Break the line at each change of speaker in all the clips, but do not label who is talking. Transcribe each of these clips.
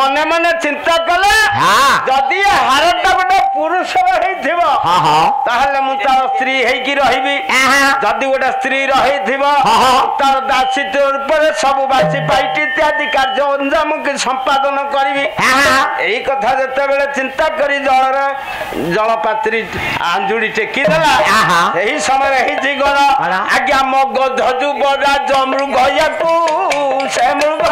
मने मने चिंता कले जदि हारटा गोटे पुरुष ताहले मु तार स्त्री हेकी रहिबी जदि गोटे स्त्री रहिथिबो तार दासित्व ऊपर सब बासी पाइट इत्यादि कार्य अंजाम के संपादन करिबी एही कथा जते बेले चिंता करी जलपात्री आंजुड़ी टेकी देला एही समय हेजी गण आज्ञा मग धजु बड़ा जमृग याकू से मृग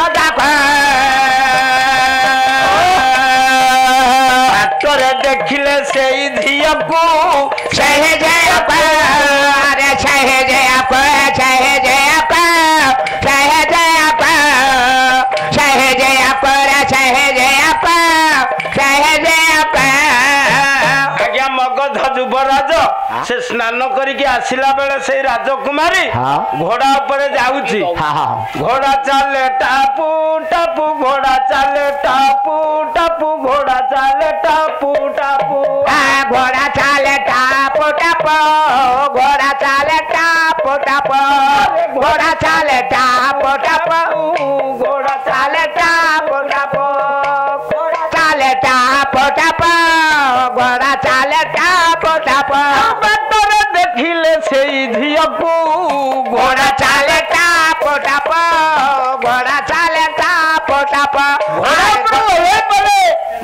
तोरे देखिले से धिया को सहे जय अरे सहे जय सहे जय सहे जय सहे जय सहे जय सहे जय आज्ञा मगध युवराज से स्नान करके आसिला बेले से राजकुमारी घोड़ा ऊपर जाउची घोड़ा चाले टापू टापू घोड़ा चाले टापू टापू घोड़ा चाले टापू टापू घोड़ा चाले टापू टापू घोड़ा चाले टापू टापू घोड़ा चाले टापू टापू घोड़ा चाले टापू टापू घोड़ा चाले टापू टापू घोड़ा चाले टापू टापू बतरे देखिले से धियकू घोड़ा चाले टापू टापू घोड़ा चाले टापू टापू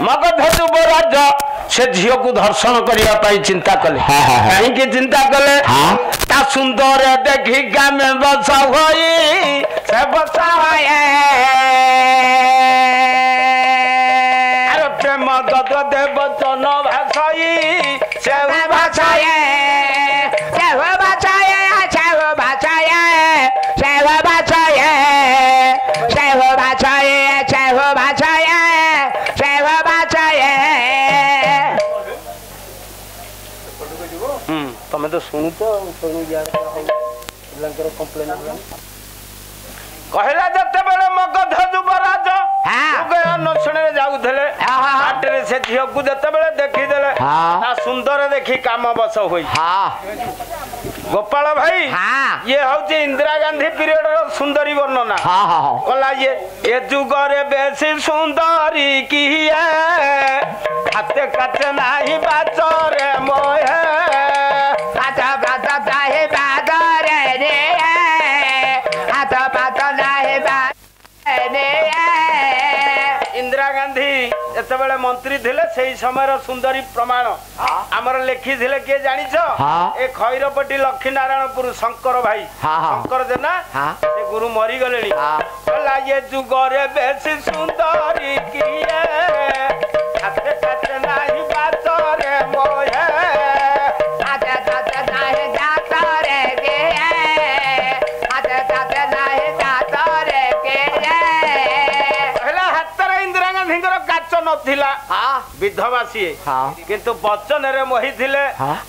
मगध युवराज से झील को दर्शन करने चिंता कले कहीं चिंता कले ता सुंदर देखी गाँव में बसा हुई से बसा प्रेम दद देव चन भाषाई से भाषाए तमे तो सुनु तो सुनु कंप्लेन कहला जते बेले मगध युवराज नशुणे जाऊले हाटरे से झील को जते बेले देखी देले सुंदर देखी काम बस हुई गोपाल भाई ये हूँ इंदिरा गांधी पीरियड रो सुंदरी वर्णना कला ये जुगरे बेसी सुंदरी की हाथे काटे नाही बाचरे मोहे काटा बाचा चाहे बादरे रे हाथ बाचा नाही बादरे इंदिरा गांधी एतबेले मंत्री थिले सेही समय सुंदरी प्रमाण आमर लेखी थिले के जानि छ ए खैरपट्टी लक्ष्मी नारायणपुर शंकर भाई शंकर जेना से गुरु मरी गलेनी कला ये जुगरे बेसी सुंदरी किए हाथे काटे नाही बातरे मोहे हाथे काटे नाही जातरे के हाथे काटे नाही जातरे के पहला हाथरे इंदिरा गांधी काच नथिला विधवा सी किंतु बच्चन रे मोहि थिले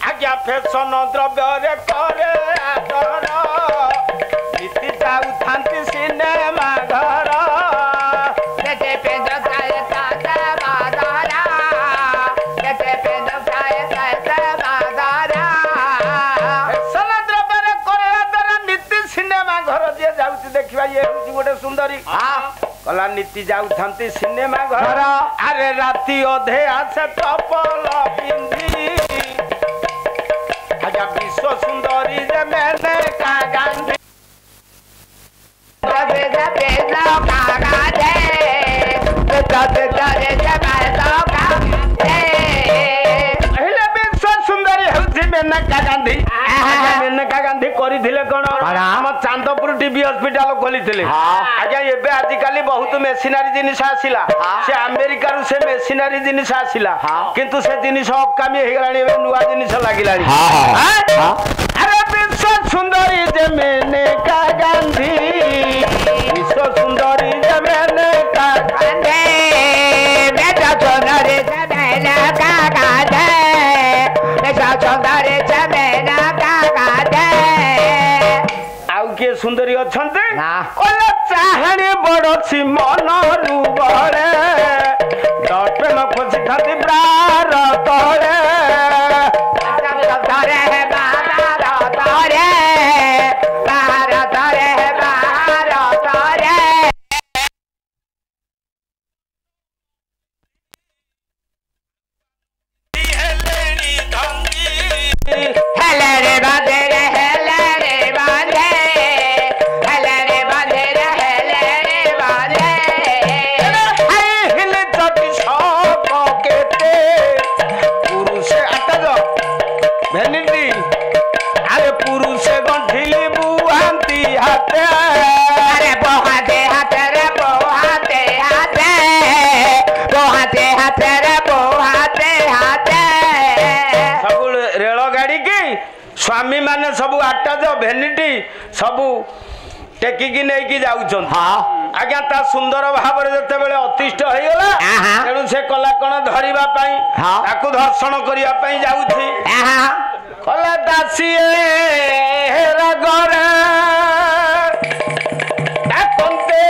आज्ञा फैशन द्रव्य रे करे आदर नीति जाऊ थांती सिनेमा घर देखे पेंद जाए ताता बादारा देखे पेंद जाए ताता बादारा फैशन द्रव्य रे करे आदर नीति सिनेमा घर जे जाउची देखिबा ये होची गोटे सुंदरी कला नीति जाऊ थांती सिनेमा घर अरे राती अधे आसे टपल पिंधी आजा विश्व सुंदरी जे मैंने का गांधी जबे जबे लो का गांधी जबे जबे जबे लो का पहले विश्व सुंदरी होची मेनका गांधी मेनका गांधी करी थिले कोन हम चांदपुर टीबी हॉस्पिटल खोली थिले आज्ञा एबे आजि काली बहुत मेशिनरी जिनिस आसिला से अमेरिका रु से मेशिनरी जिनिस आसिला किंतु से जिनिस अकामी हे गलानी एबे नुवा जिनिस लागिलानी अरे विश्व सुंदरी जे मेनका गांधी विश्व सुंदरी जे मेनका गांधी बेटा सुंदरी जे मेनका गांधी बेटा सुंदरी जे मेनका गांधी के सुंदरी अच्छे चाहे बड़ सी मन रुबड़े डटे न खोजी खाती प्रार तले
हेले रे बांधे रे हेले रे बांधे हेले रे बांधे रे हेले रे बांधे
हिल जति सब केते पुरुष आकाज भेनिटी अरे पुरुष गंठिली बुआंती हाथे
अरे बोहाते हाथे रे बोहाते हाथे बोहाते हाथे रे बोहाते हाथे
सब रेल गाड़ी की स्वामी माने सब आटाज भेनिटी सब टेकिकी नहीं जाऊछन आज्ञा ता सुंदर भाव जिते बड़े अतिष्ठ हो गला तेणु से कला कण धरिबा पई ताकू दर्शन करिया पई जाउछि कला दासी रगरे ताकंते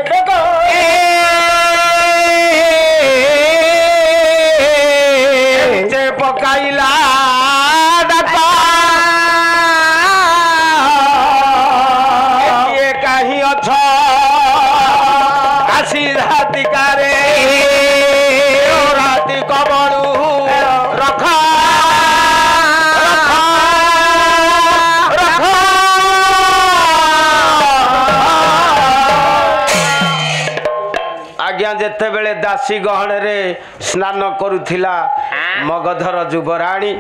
बेगो जे पकाइला दाता ये काहि अछ आसी राति कारे राति कबड़ू रखा आज्ञा जेते बेले दासी गहण रे स्नान करुथिला मगधर युवराणी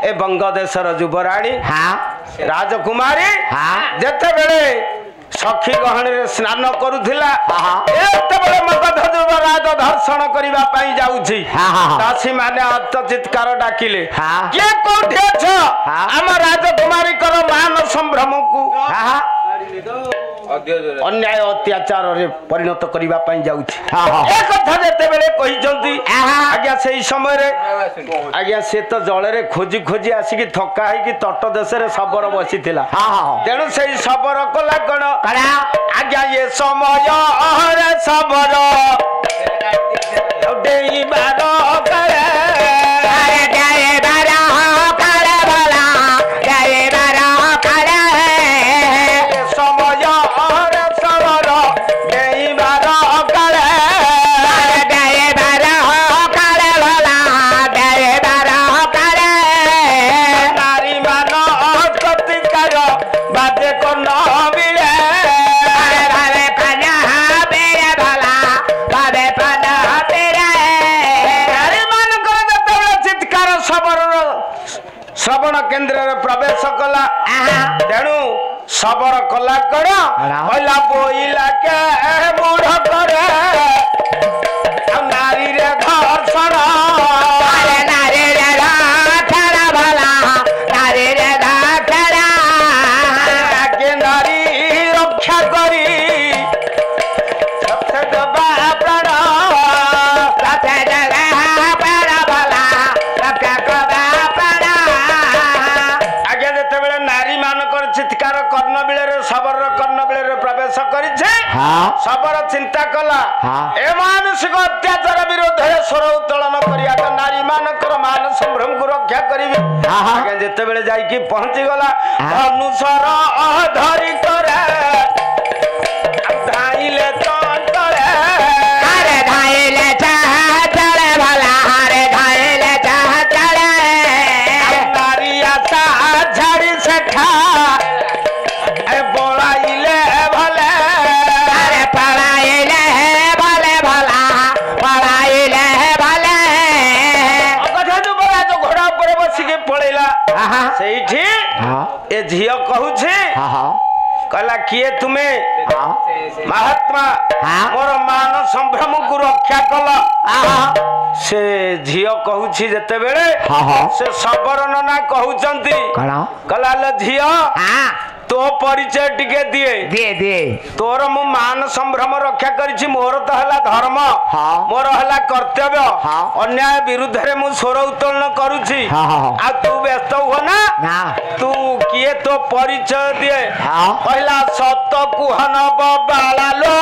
ए बंगदेशर युवराणी राजकुमारी जेते बेले सखी गहण रे स्नान करुथिला एते बेले मगध युवराज दर्शन करिबा पई जाउछि दासी माने अत्यचित्कार डाकिले के कोठे छ हम राजकुमारी कर मान संभ्रम को अन्याय अत्याचार रे परिणत करिबा पई जाउछि ए कथा जेते बेले कहि जंती आज्ञा सेही समय रे आज्ञा से तो जळ रे खोजी खोजी आसी कि थका है कि तट देश रे सबर बसिथिला तेनु सेही सबर कला कोन आज्ञा ये समय रे सबर डेई बारो करे
अरे जाए बारा करे भला जाए बारा करे
समय रे सबर डेई बारो करे
अरे जाए बारा करे भला जाए बारा करे
नारी मान प्रतिकार बाजे को न मिले
अरे भावे पना बेरे भला भावे पना बेरे
नारी मान कर जेतेबेले चित्कार सबर श्रवण केन्द्र रे प्रवेश कला तेणु सबर कला कण कहला बोइला के मूढ़ करे नारी रे घर्षण
अरे नारी रे घाटरा भला नारी रे घाटरा
के नारी रक्षा करी सबसे दबा प्राण
रथे जगह बड़ा भला रखे कबा पड़ा
आगे जेतेबेले नारी मानकर चित्कार कर्ण बिले सबर कर्ण बिले प्रवेश करिछे सबर चिंता कला ए मानसिक अत्याचार विरोध स्वर उत्तोलन करिया तो नारी मानकर मान संभ्रम को रक्षा करिवे आगे जेतेबेले जाई कि पहुंची गला धनुषर धरि करे धाइले तंतरे
अरे धाइले चाह चले भला अरे धाइले चाह चले
नारी आशा झाड़ी से खा ए बोलाइले भले
अरे पढ़ाइले भले भला पढ़ाइले भले
अगधा जो बड़ा जो घोड़ा ऊपर बसिके पळेला सेठी ए झियो कहूछे कहला किए तुम्हें महात्मा मोर मान संभ्रम को रक्षा कला से झियो कहूछि जेते बेले से सबर नना कहउचंती कहला ल झियो तो परिचय टिके दिए
दिए दिए
तोर मु मान संभ्रम रक्षा करिछि मोर तो हला धर्म मोर हला कर्तव्य अन्याय विरुद्ध रे मु स्वर उत्तोलन करूछि आ तू व्यस्त हो ना तू किए तो परिचय दिए पहला सत कुहन बाला लो